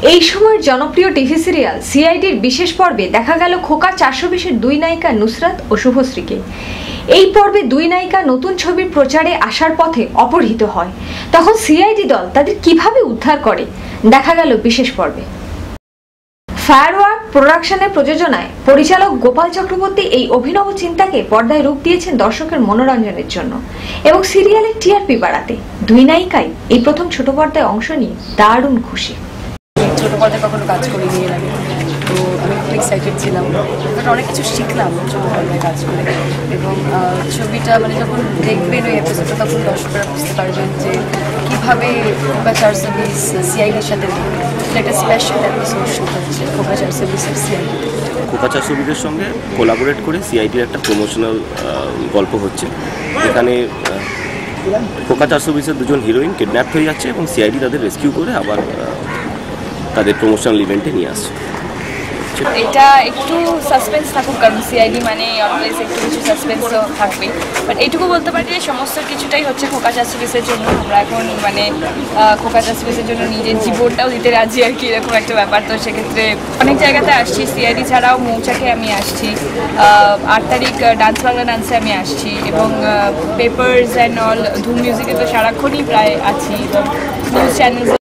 এই সময়ের জনপ্রিয় টিভি সিরিয়াল সিআইডির বিশেষ পর্বে দেখা গেল খোকা 420-এর দুই নায়িকা নুসরাত ও শুভশ্রীকে। এই পর্বে দুই নায়িকা নতুন ছবির প্রচারে আসার পথে অপহৃত হয়। তখন সিআইডি দল তাদের কিভাবে উদ্ধার করে দেখা গেল বিশেষ পর্বে। ফায়ারওয়ার্ক প্রোডাকশনের প্রযোজনায় পরিচালক গোপাল চক্রবর্তী এই অভিনব চিন্তাকে পর্দায় রূপ দিয়েছেন দর্শকের মনোরঞ্জনের জন্য এবং সিরিয়ালের টিআরপি বাড়াতে। দুই নায়িকাই এই প্রথম ছোট পর্দায় অংশ নিয়ে দারুণ খুশি। ছোট পর্দায় কখনো কাজ করিনি এর আগে, তো আমি খুব এক্সাইটেড ছিলাম, বাট অনেক কিছু শিখলাম ছোট পর্দায় কাজ করে। এবং ছবিটা যখন দেখবেন ওই এপিসোডটা, তখন দর্শকরা বুঝতে পারবেন যে কীভাবে খোকা 420 সিআইডির সাথে একটা স্পেশাল এপিসোড শুট হচ্ছে খোকা 420-এর সিআইডি। খোকা 420-এর সঙ্গে কোলাবোরেট করে সিআইডির একটা প্রমোশনাল গল্প হচ্ছে, যেখানে খোকা 420-এর দুজন হিরোইন কিডন্যাপ হয়ে যাচ্ছে এবং সিআইডি তাদের রেস্কিউ করে আবার তাদের প্রমোশনাল ইভেন্টে নিয়ে আসছে। এটা একটু সাসপেন্স থাকুক, কারণ সিআইডি অলওয়েজ একটু কিছু সাসপেন্স তো থাকবেই, বাট এইটুকু বলতে পারি যে সমস্ত কিছুটাই হচ্ছে খোকা 420-এর জন্য। আমরা এখন খোকা 420-এর জন্য নিজের জীবনটাও দিতে রাজি আর কি, এরকম একটা ব্যাপার। তো সেক্ষেত্রে অনেক জায়গাতে আসছি, সিআইডি ছাড়াও মৌচাকে আমি আসছি, 8 তারিখ ডান্স বাংলা ডান্সে আমি আসছি, এবং পেপারস অ্যান্ড অল ধুম মিউজিকে তো সারাক্ষণই প্রায় আছি, এবং নিউজ চ্যানেলসে